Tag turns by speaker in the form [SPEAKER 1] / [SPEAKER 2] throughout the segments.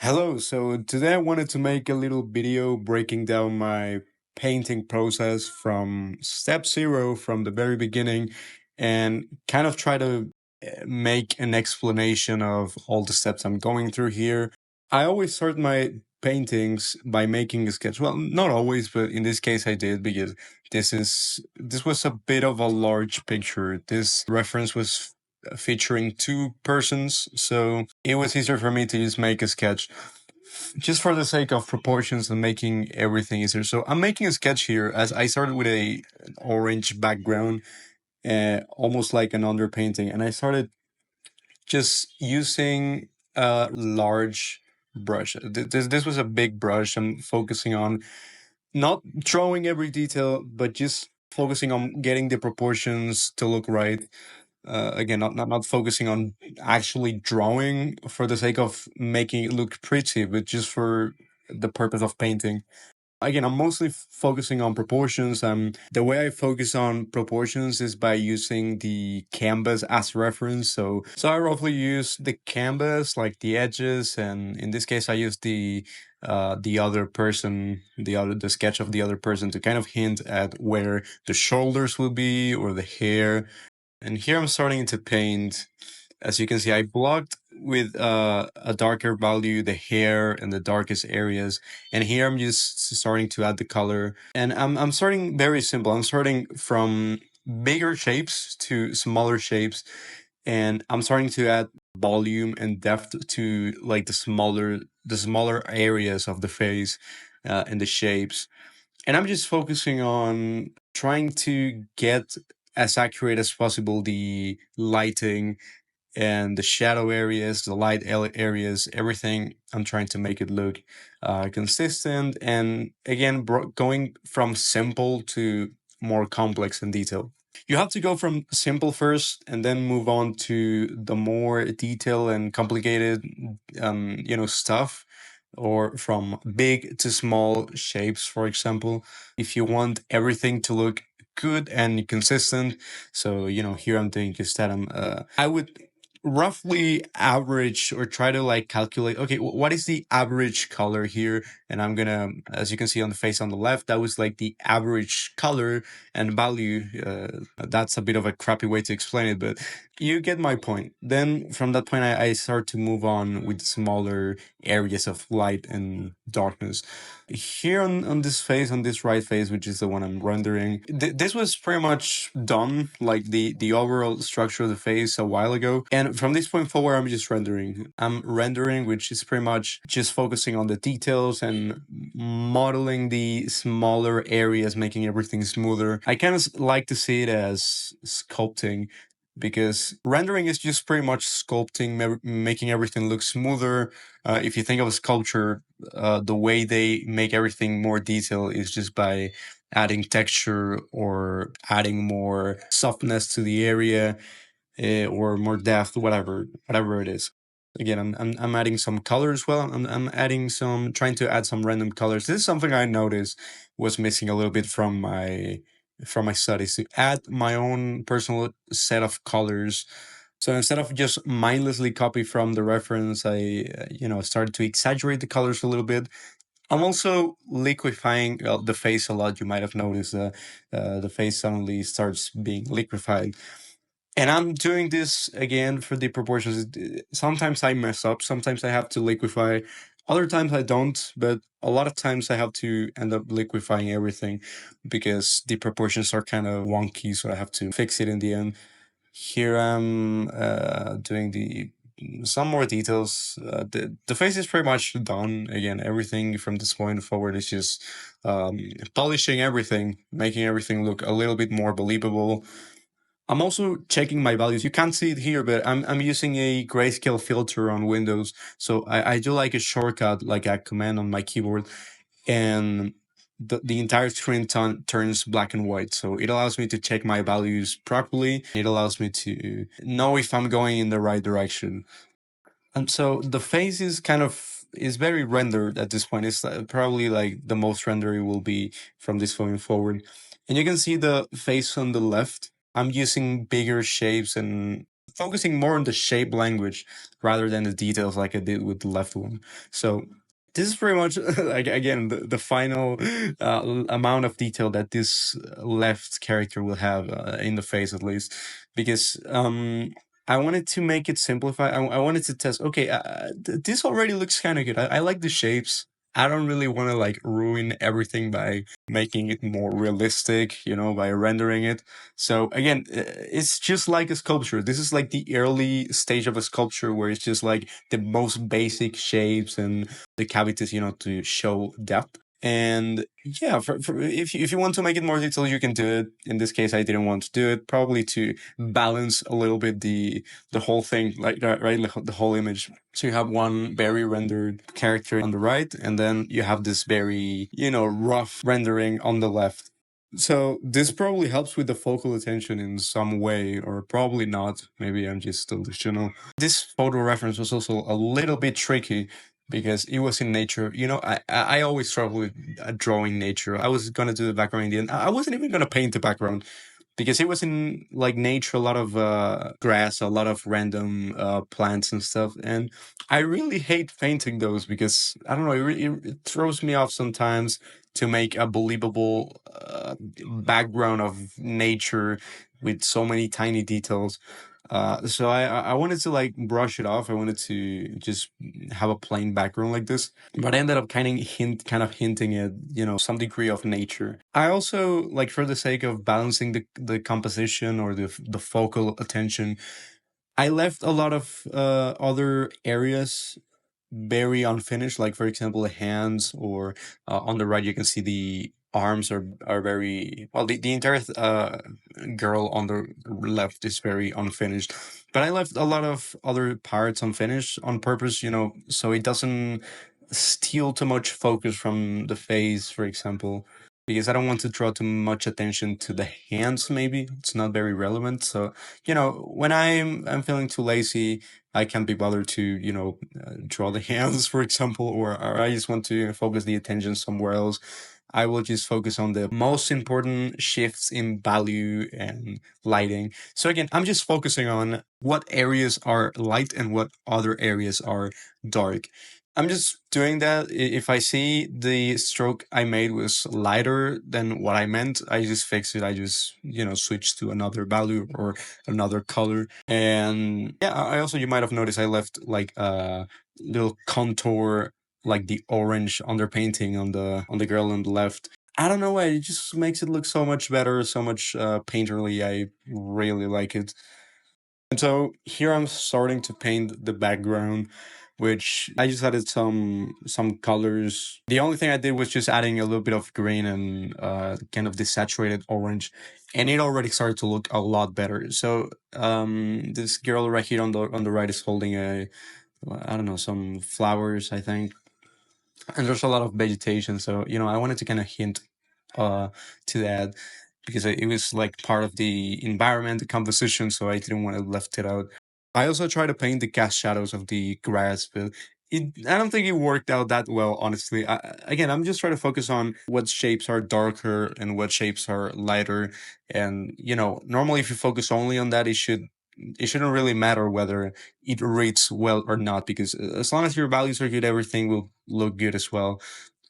[SPEAKER 1] Hello, so today I wanted to make a little video breaking down my painting process from step zero, from the very beginning, and kind of try to make an explanation of all the steps I'm going through here. I always start my paintings by making a sketch. Well, not always, but in this case I did because this was a bit of a large picture. This reference was featuring two persons, so it was easier for me to just make a sketch just for the sake of proportions and making everything easier. So I'm making a sketch here as I started with an orange background, almost like an underpainting, and I started just using a large brush. This was a big brush. I'm focusing on not drawing every detail, but just focusing on getting the proportions to look right. Again, not focusing on actually drawing for the sake of making it look pretty, but just for the purpose of painting. Again, I'm mostly focusing on proportions. The way I focus on proportions is by using the canvas as reference. So I roughly use the canvas, like the edges, and in this case, I use the other person, the sketch of the other person to kind of hint at where the shoulders will be or the hair. And here I'm starting to paint. As you can see, I blocked with a darker value the hair and the darkest areas. And here I'm just starting to add the color. And I'm starting very simple. I'm starting from bigger shapes to smaller shapes. And I'm starting to add volume and depth to like the smaller areas of the face and the shapes. And I'm just focusing on trying to get as accurate as possible the lighting and the shadow areas, the light areas, everything. I'm trying to make it look consistent. And again, going from simple to more complex and detailed. You have to go from simple first and then move on to the more detailed and complicated, stuff, or from big to small shapes, for example. If you want everything to look good and consistent, so here I'm doing just that. I would roughly average or try to like calculate, okay, what is the average color here? And I'm gonna, as you can see on the face on the left, that was like the average color and value. That's a bit of a crappy way to explain it, but you get my point. Then from that point, I start to move on with smaller areas of light and darkness. Here on this face, on this right face, which is the one I'm rendering, this was pretty much done, like the overall structure of the face a while ago. And from this point forward, I'm just rendering. I'm rendering, which is pretty much just focusing on the details and modeling the smaller areas, making everything smoother. I kind of like to see it as sculpting, because rendering is just pretty much sculpting, making everything look smoother. If you think of a sculpture, the way they make everything more detailed is just by adding texture or adding more softness to the area, or more depth, whatever it is. Again, I'm adding some color as well. I'm adding some, trying to add some random colors. This is something I noticed was missing a little bit from my studies, to add my own personal set of colors. So instead of just mindlessly copy from the reference, I started to exaggerate the colors a little bit. I'm also liquefying the face a lot. You might have noticed the face suddenly starts being liquefied. And I'm doing this again for the proportions. Sometimes I mess up. Sometimes I have to liquefy. Other times I don't. But a lot of times I have to end up liquefying everything because the proportions are kind of wonky. So I have to fix it in the end. Here I'm doing some more details. The face is pretty much done. Again, everything from this point forward is just polishing everything, making everything look a little bit more believable. I'm also checking my values. You can't see it here, but I'm using a grayscale filter on Windows. So I do like a shortcut, like a command on my keyboard, and the entire screen turns black and white. So it allows me to check my values properly. It allows me to know if I'm going in the right direction. And so the face is very rendered at this point. It's probably like the most rendered it will be from this point forward. And you can see the face on the left. I'm using bigger shapes and focusing more on the shape language rather than the details like I did with the left one. So this is pretty much like again the final amount of detail that this left character will have in the face, at least, because I wanted to make it simplify. I wanted to test. Okay, this already looks kind of good. I like the shapes. I don't really want to like ruin everything by making it more realistic, by rendering it. So again, it's just like a sculpture. This is like the early stage of a sculpture where it's just like the most basic shapes and the cavities, to show depth. And yeah, if you want to make it more detailed, you can do it. In this case, I didn't want to do it, probably to balance a little bit the whole thing, like right, the whole image. So you have one very rendered character on the right, and then you have this very, rough rendering on the left. So this probably helps with the focal attention in some way, or probably not. Maybe I'm just delusional. This photo reference was also a little bit tricky because it was in nature. I always struggle with drawing nature. I was gonna do the background in the end. I wasn't even gonna paint the background because it was in like nature, a lot of grass, a lot of random plants and stuff, and I really hate painting those because I don't know, it throws me off sometimes to make a believable background of nature with so many tiny details. So I wanted to like brush it off. I wanted to just have a plain background like this, but I ended up kind of hinting at some degree of nature. I also, like, for the sake of balancing the composition or the focal attention, I left a lot of other areas very unfinished. Like, for example, the hands, or on the right you can see the arms are very well. The entire girl on the left is very unfinished, but I left a lot of other parts unfinished on purpose, so it doesn't steal too much focus from the face, for example, because I don't want to draw too much attention to the hands. Maybe it's not very relevant. So when I'm feeling too lazy, I can't be bothered to draw the hands, for example, or I just want to focus the attention somewhere else. I will just focus on the most important shifts in value and lighting. So again, I'm just focusing on what areas are light and what other areas are dark. I'm just doing that. If I see the stroke I made was lighter than what I meant, I just fix it. I just, switch to another value or another color. And yeah, I also, you might have noticed I left like a little contour, like the orange underpainting on the girl on the left. I don't know why, it just makes it look so much better, so much painterly. I really like it. And so here I'm starting to paint the background, which I just added some colors. The only thing I did was just adding a little bit of green and kind of desaturated orange, and it already started to look a lot better. So this girl right here on the right is holding I don't know, some flowers, I think, and there's a lot of vegetation. So I wanted to kind of hint to that because it was like part of the environment, the composition, so I didn't want to left it out. I also tried to paint the cast shadows of the grass, but I don't think it worked out that well, honestly. Again, I'm just trying to focus on what shapes are darker and what shapes are lighter. And, normally if you focus only on that, it shouldn't really matter whether it reads well or not, because as long as your values are good, everything will look good as well.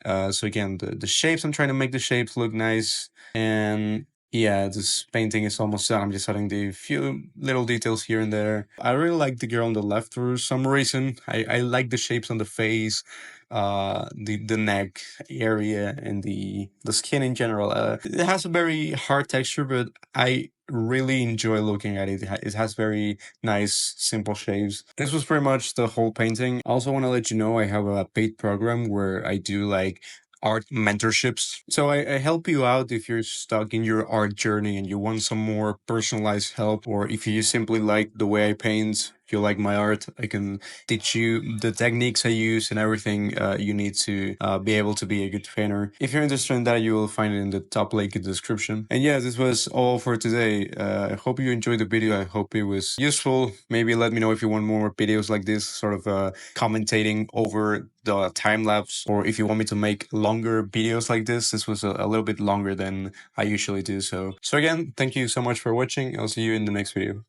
[SPEAKER 1] So again, the shapes, I'm trying to make the shapes look nice. And yeah, this painting is almost done. I'm just adding the few little details here and there. I really like the girl on the left for some reason. I like the shapes on the face, the neck area, and the skin in general. It has a very hard texture, but I really enjoy looking at it. It has very nice, simple shapes. This was pretty much the whole painting. I also want to let you know I have a paid program where I do like art mentorships. So I help you out if you're stuck in your art journey and you want some more personalized help, or if you simply like the way I paint, if you like my art, I can teach you the techniques I use and everything you need to be able to be a good painter. If you're interested in that, you will find it in the top link in the description. And yeah, this was all for today. I hope you enjoyed the video. I hope it was useful. Maybe let me know if you want more videos like this, sort of commentating over the time lapse, or if you want me to make longer videos like this. This was a little bit longer than I usually do. So again, thank you so much for watching. I'll see you in the next video.